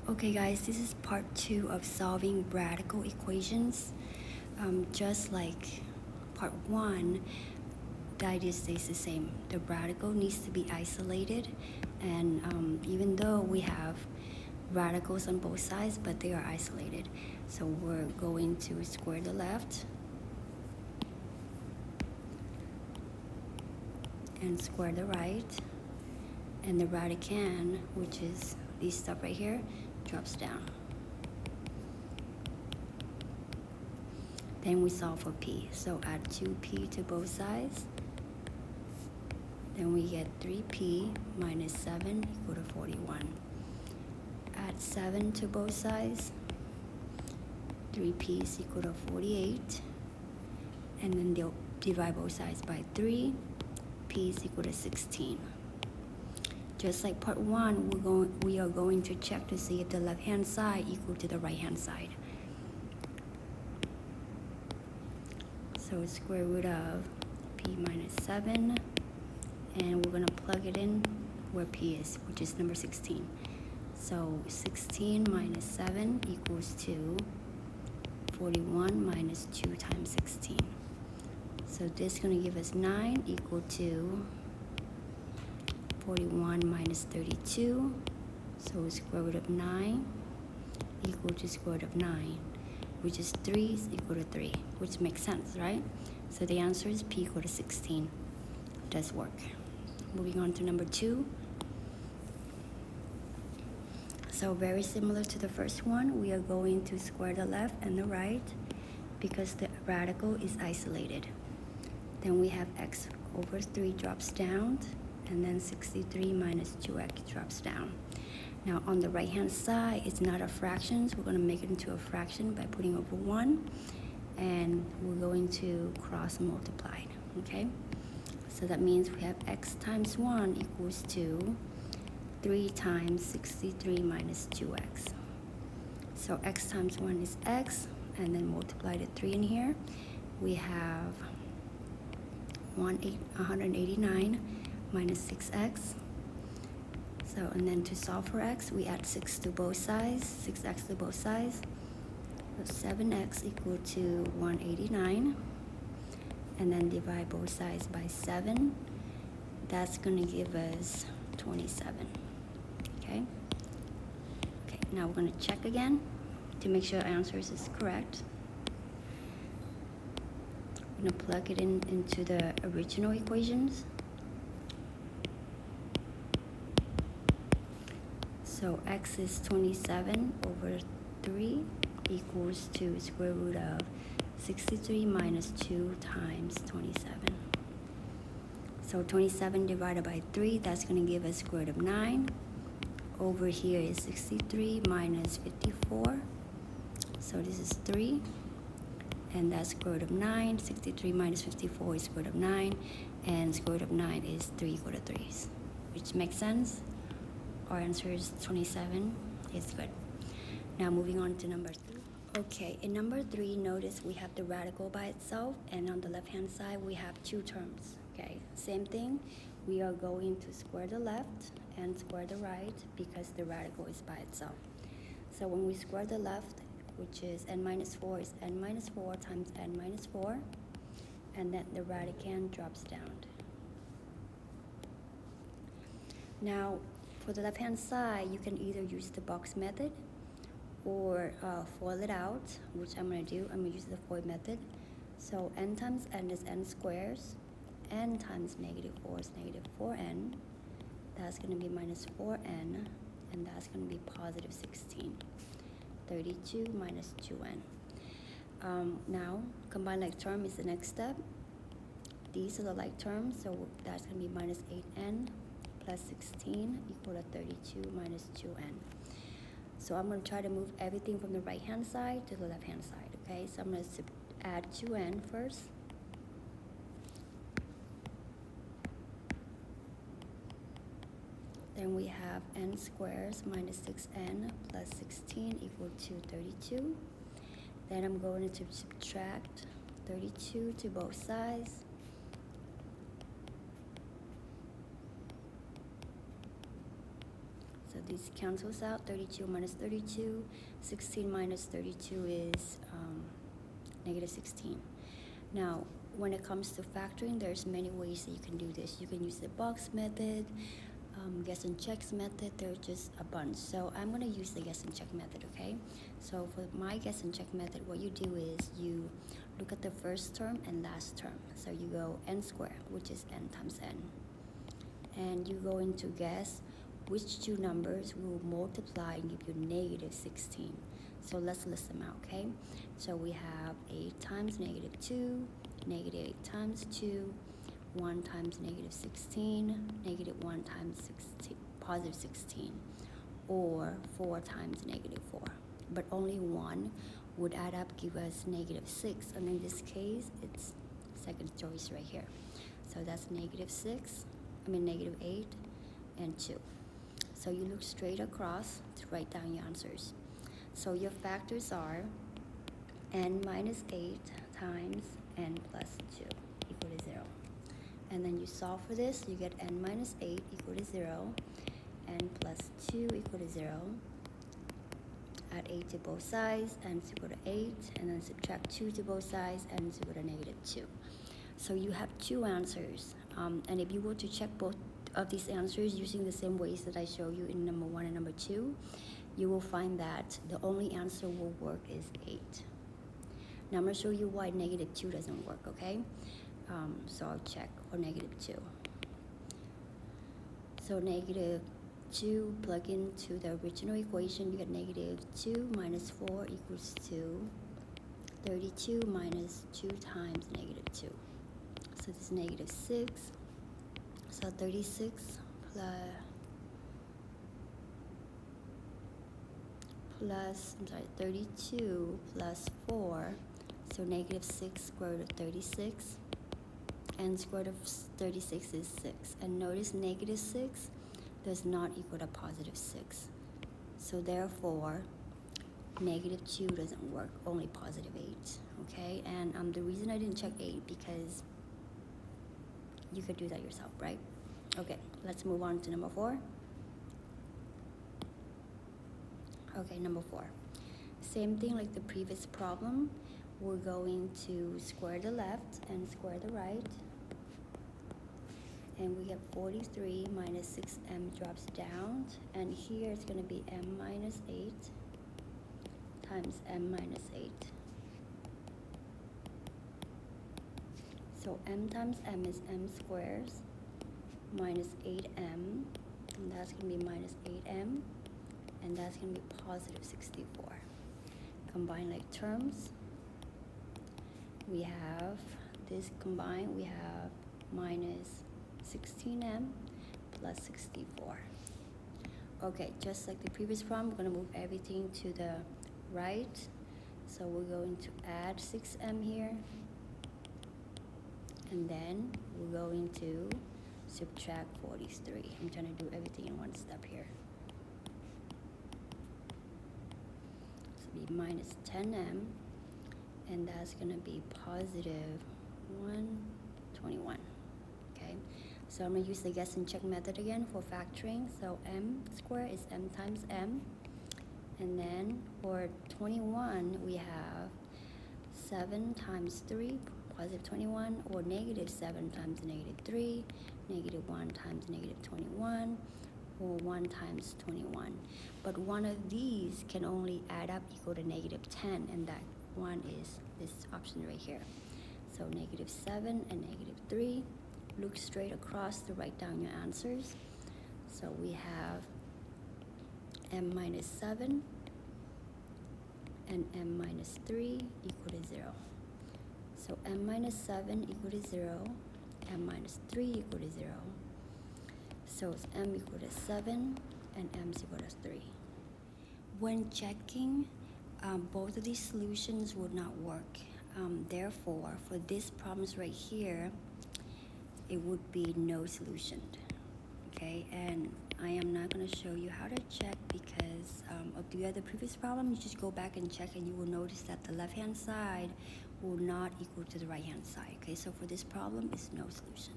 Okay guys, this is part 2 of solving radical equations. Just like part 1, the idea stays the same. The radical needs to be isolated, and even though we have radicals on both sides, but they are isolated. So we're going to square the left and square the right, and the radicand, which is this stuff right here, drops down. Then we solve for p. So add 2p to both sides. Then we get 3p minus 7 equal to 41. Add 7 to both sides. 3p is equal to 48. And then they'll divide both sides by 3. P is equal to 16. Just like part 1, we are going to check to see if the left-hand side equal to the right-hand side. So square root of p minus 7, and we're going to plug it in where p is, which is number 16. So 16 minus 7 equals to 41 minus 2 times 16. So this is going to give us 9 equal to 41 minus 32. So square root of 9 equal to square root of 9, which is 3 is equal to 3, which makes sense, right? So the answer is p equal to 16. Does work. Moving on to number 2. So very similar to the first one, we are going to square the left and the right because the radical is isolated. Then we have x over 3 drops down, and then 63 minus 2x drops down. Now on the right hand side, it's not a fraction, so we're going to make it into a fraction by putting over 1, and we're going to cross multiply, okay? So that means we have x times 1 equals to 3 times 63 minus 2x. So x times 1 is x, and then multiply the 3 in here. We have 189 minus 6x. So, and then to solve for x, we add 6 to both sides, 6x to both sides. So 7x equal to 189. And then divide both sides by 7. That's going to give us 27. Okay? Okay, now we're going to check again to make sure our answers is correct. We're going to plug it into the original equations. So x is 27 over 3 equals to square root of 63 minus 2 times 27. So 27 divided by 3, that's going to give us square root of 9. Over here is 63 minus 54. So this is 3. And that's square root of 9. 63 minus 54 is square root of 9. And square root of 9 is 3 equal to 3. Which makes sense. Our answer is 27. It's good. Now moving on to number 3. Okay, in number 3, notice we have the radical by itself, and on the left-hand side we have 2 terms. Okay, same thing. We are going to square the left and square the right because the radical is by itself. So when we square the left, which is n minus 4, is n minus 4 times n minus 4, and then the radicand drops down. Now, for the left-hand side, you can either use the box method or FOIL it out, which I'm going to do. I'm going to use the FOIL method. So n times n is n squares. N times negative 4 is negative 4n. That's going to be minus 4n, and that's going to be positive 16. 32 minus 2n. Now, combined like term is the next step. These are the like terms, so that's going to be minus 8n plus 16 equal to 32 minus 2n. So I'm going to try to move everything from the right-hand side to the left-hand side, okay? So I'm going to add 2n first. Then we have n squares minus 6n plus 16 equal to 32. Then I'm going to subtract 32 to both sides. So this cancels out. 32 minus 32. 16 minus 32 is negative 16. Now, when it comes to factoring, there's many ways that you can do this. You can use the box method, guess and checks method. There's just a bunch. So I'm going to use the guess and check method, okay? So for my guess and check method, what you do is you look at the first term and last term. So you go n squared, which is n times n. And you go into guess which two numbers will multiply and give you negative 16. So let's list them out, okay? So we have 8 times negative 2, negative 8 times 2, 1 times negative 16, negative 1 times 16, positive 16, or 4 times negative 4. But only one would add up, give us negative 6. And in this case, it's second choice right here. So that's negative 8 and 2. So you look straight across to write down your answers. So your factors are n minus 8 times n plus 2 equal to 0. And then you solve for this, you get n minus 8 equal to 0, n plus 2 equal to 0. Add 8 to both sides, n is equal to 8, and then subtract 2 to both sides, n is equal to negative 2. So you have two answers. And if you were to check both of these answers using the same ways that I show you in number 1 and number 2, you will find that the only answer will work is 8. Now I'm going to show you why negative 2 doesn't work, okay? So I'll check for negative 2. So negative 2, plug into the original equation, you get negative 2 minus 4 equals 2. 32 minus 2 times negative 2. So this is negative 6. So 36 32 plus 4. So negative 6 square root of 36. And square root of 36 is 6. And notice negative 6 does not equal to positive 6. So therefore, negative 2 doesn't work, only positive 8. Okay, and the reason I didn't check 8 because you could do that yourself, right? Okay, let's move on to number 4. Okay, number 4. Same thing like the previous problem. We're going to square the left and square the right. And we get 43 minus 6m drops down. And here it's going to be m minus 8 times m minus 8. So m times m is m squares minus 8m. And that's going to be minus 8m. And that's going to be positive 64. Combine like terms. We have this combined, we have minus 16m plus 64. Okay, just like the previous problem, we're going to move everything to the right. So we're going to add 6m here. And then we're going to subtract 43. I'm trying to do everything in one step here. So be minus 10m. And that's going to be positive 121. Okay, so I'm going to use the guess and check method again for factoring. So m squared is m times m. And then for 21, we have 7 times 3, positive 21, or negative 7 times negative 3, negative 1 times negative 21, or 1 times 21. But one of these can only add up equal to negative 10, and that one is this option right here. So negative 7 and negative 3. Look straight across to write down your answers. So we have m minus 7 and m minus 3 equal to 0. So m minus 7 equal to 0, m minus 3 equal to 0. So it's m equal to 7 and m is equal to 3. When checking, both of these solutions would not work. Therefore, for these problems right here, it would be no solution. Okay, and I am not going to show you how to check because of the other previous problem. You just go back and check and you will notice that the left hand side will not equal to the right hand side. Okay, so for this problem, it's no solution.